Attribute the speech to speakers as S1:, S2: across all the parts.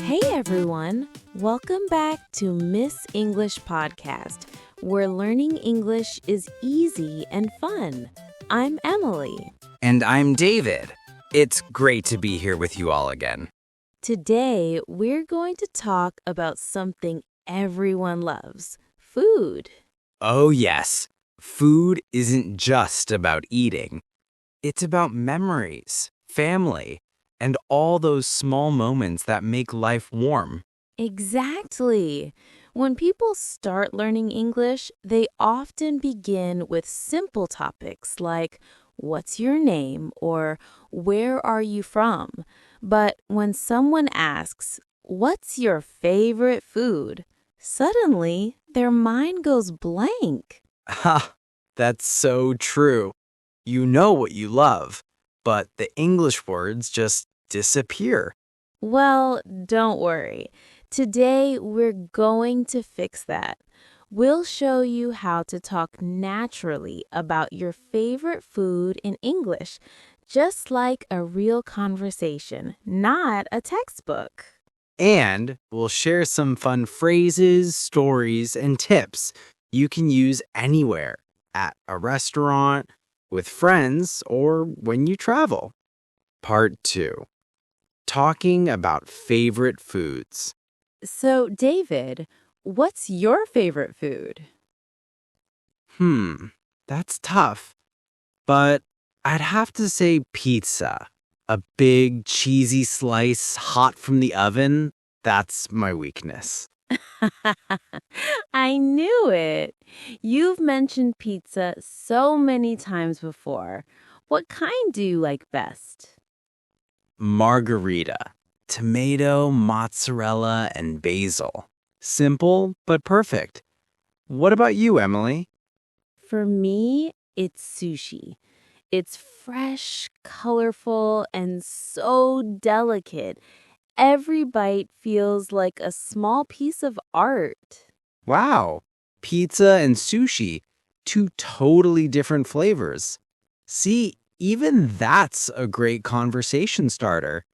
S1: Hey everyone! Welcome back to Miss English Podcast, where learning English is easy and fun. I'm Emily.
S2: And I'm David. It's great to be here with you all again.
S1: Today, we're going to talk about something everyone loves, food.
S2: Oh, yes. Food isn't just about eating. It's about memories, family, and all those small moments that make life warm.
S1: Exactly. When people start learning English, they often begin with simple topics like, what's your name? Or where are you from? But when someone asks, what's your favorite food? Suddenly, their mind goes blank.
S2: Ha, that's so true. You know what you love, but the English words just disappear.
S1: Well, don't worry. Today, we're going to fix that. We'll show you how to talk naturally about your favorite food in English, just like a real conversation, not a textbook.
S2: And we'll share some fun phrases, stories, and tips you can use anywhere at a restaurant, with friends, or when you travel. Part 2. Talking about favorite foods.
S1: So, David, what's your favorite food?
S2: That's tough. But I'd have to say pizza. A big, cheesy slice hot from the oven, that's my weakness.
S1: I knew it. You've mentioned pizza so many times before. What kind do you like best?
S2: Margarita. Tomato, mozzarella, and basil. Simple, but perfect. What about you, Emily?
S1: For me, it's sushi. It's fresh, colorful, and so delicate. Every bite feels like a small piece of art.
S2: Wow, pizza and sushi, two totally different flavors. See, even that's a great conversation starter.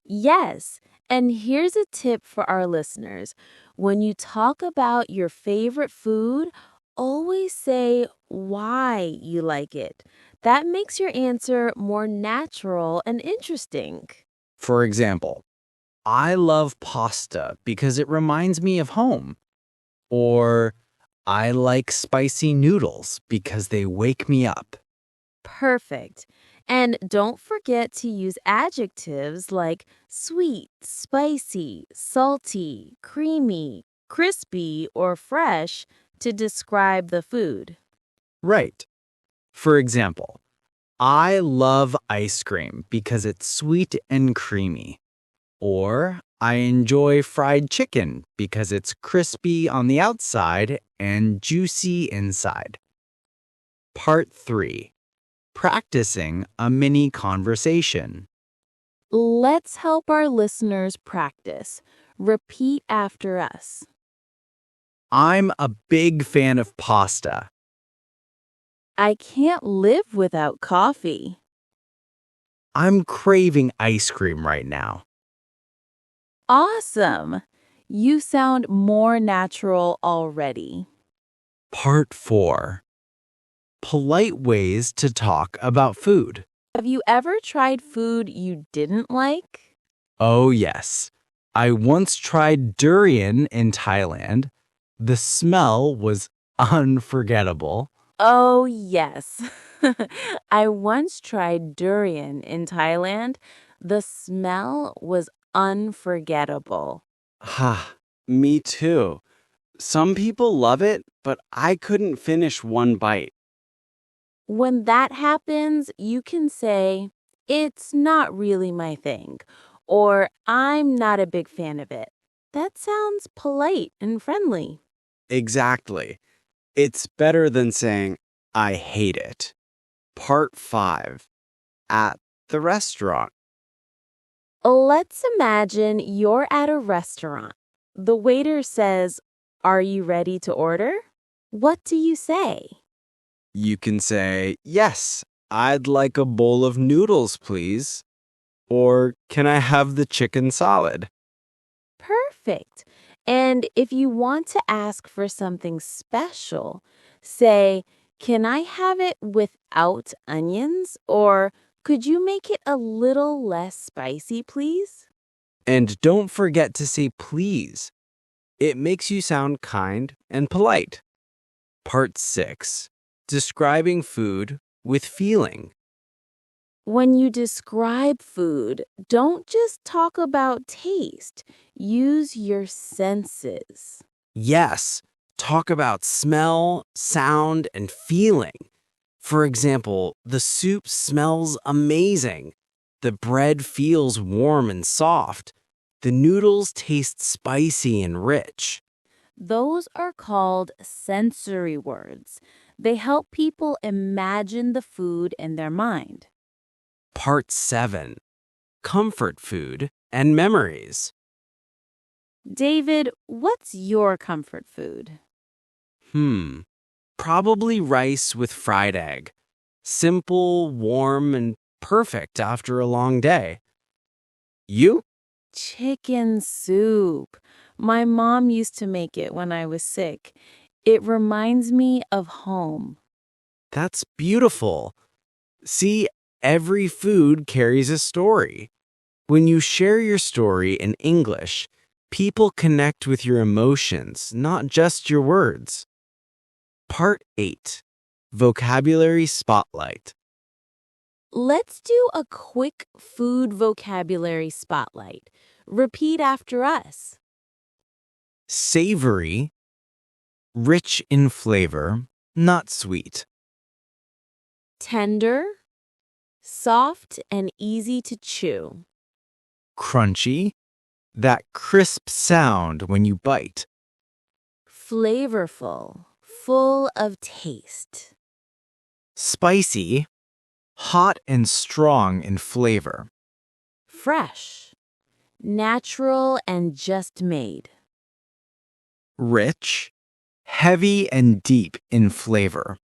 S1: Yes, and here's a tip for our listeners. When you talk about your favorite food, always say why you like it. That makes your answer more natural and interesting.
S2: For example, I love pasta because it reminds me of home. Or I like spicy noodles because they wake me up.
S1: Perfect. And don't forget to use adjectives like sweet, spicy, salty, creamy, crispy, or fresh to describe the food.
S2: Right. For example, I love ice cream because it's sweet and creamy. Or I enjoy fried chicken because it's crispy on the outside and juicy inside. Part 3. Practicing a mini conversation.
S1: Let's help our listeners practice. Repeat after us.
S2: I'm a big fan of pasta.
S1: I can't live without coffee.
S2: I'm craving ice cream right now.
S1: Awesome. You sound more natural already.
S2: Part 4. Polite ways to talk about food.
S1: Have you ever tried food you didn't like?
S2: Oh, yes. I once tried durian in Thailand. The smell was unforgettable.
S1: Oh, yes. I once tried durian in Thailand. The smell was unforgettable.
S3: Ha, me too. Some people love it, but I couldn't finish one bite.
S1: When that happens, you can say, it's not really my thing, or I'm not a big fan of it. That sounds polite and friendly.
S3: Exactly. It's better than saying, I hate it. Part 5. At the restaurant.
S1: Let's imagine you're at a restaurant. The waiter says, are you ready to order? What do you say?
S3: You can say, yes, I'd like a bowl of noodles, please. Or can I have the chicken salad?
S1: perfect. And if you want to ask for something special, say, "Can I have it without onions?" Or "Could you make it a little less spicy, please?"
S3: And don't forget to say please. It makes you sound kind and polite. Part 6. Describing food with feeling.
S1: When you describe food, don't just talk about taste. Use your senses.
S3: Yes, talk about smell, sound, and feeling. For example, the soup smells amazing. The bread feels warm and soft. The noodles taste spicy and rich.
S1: Those are called sensory words. They help people imagine the food in their mind.
S3: Part 7. Comfort food and memories.
S1: David, what's your comfort food?
S3: Probably rice with fried egg. Simple, warm, and perfect after a long day. You?
S1: Chicken soup. My mom used to make it when I was sick. It reminds me of home.
S3: That's beautiful. See, every food carries a story. When you share your story in English, people connect with your emotions, not just your words. Part 8. Vocabulary Spotlight.
S1: Let's do a quick food vocabulary spotlight. Repeat after us.
S3: Savory, rich in flavor, not sweet.
S1: Tender, soft and easy to chew.
S2: Crunchy, that crisp sound when you bite.
S1: Flavorful, full of taste.
S2: Spicy, hot and strong in flavor.
S1: Fresh, natural and just made.
S2: Rich, heavy and deep in flavor.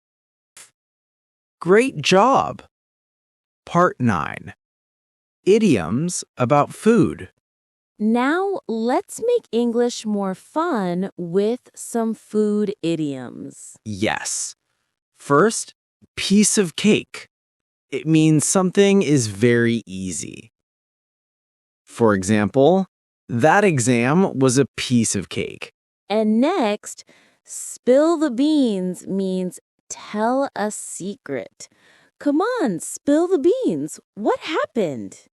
S2: Great job! Part 9. Idioms about food.
S1: Now let's make English more fun with some food idioms.
S2: Yes. First, piece of cake. It means something is very easy. For example, that exam was a piece of cake.
S1: And next, spill the beans means tell a secret. Come on, spill the beans. What happened?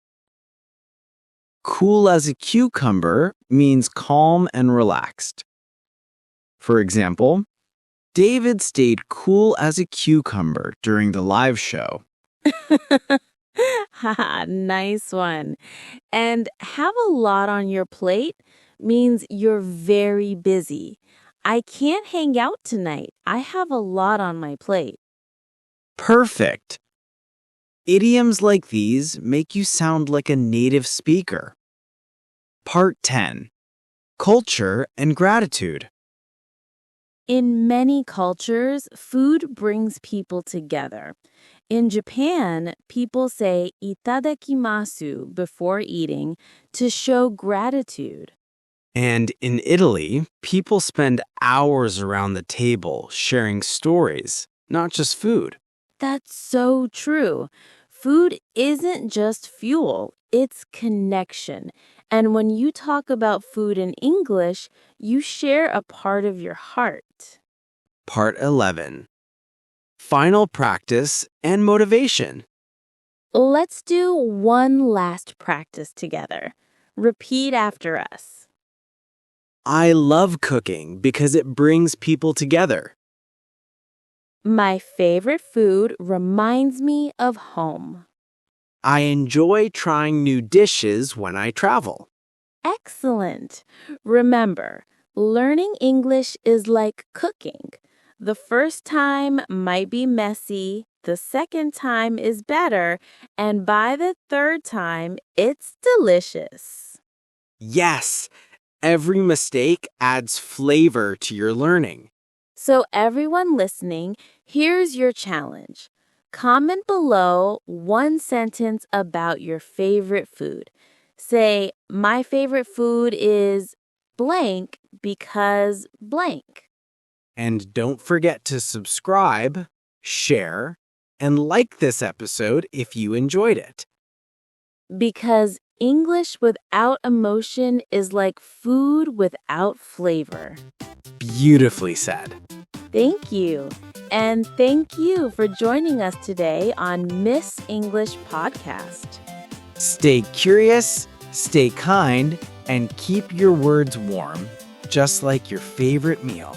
S2: Cool as a cucumber means calm and relaxed. For example, David stayed cool as a cucumber during the live show.
S1: Haha, nice one. And have a lot on your plate means you're very busy. I can't hang out tonight. I have a lot on my plate.
S2: Perfect. Idioms like these make you sound like a native speaker. Part 10. Culture and gratitude.
S1: In many cultures, food brings people together. In Japan, people say itadakimasu before eating to show gratitude.
S3: And in Italy, people spend hours around the table sharing stories, not just food.
S1: That's so true. Food isn't just fuel, it's connection. And when you talk about food in English, you share a part of your heart.
S3: Part 11. Final practice and motivation.
S1: Let's do one last practice together. Repeat after us.
S3: I love cooking because it brings people together.
S1: My favorite food reminds me of home.
S3: I enjoy trying new dishes when I travel.
S1: Excellent. Remember, learning English is like cooking. The first time might be messy, the second time is better, and by the third time, it's delicious.
S3: Yes, every mistake adds flavor to your learning.
S1: So everyone listening, here's your challenge. Comment below one sentence about your favorite food. Say, my favorite food is blank because blank.
S3: And don't forget to subscribe, share, and like this episode if you enjoyed it.
S1: Because English without emotion is like food without flavor.
S3: Beautifully said.
S1: Thank you. And thank you for joining us today on Miss English Podcast.
S3: Stay curious, stay kind, and keep your words warm, just like your favorite meal.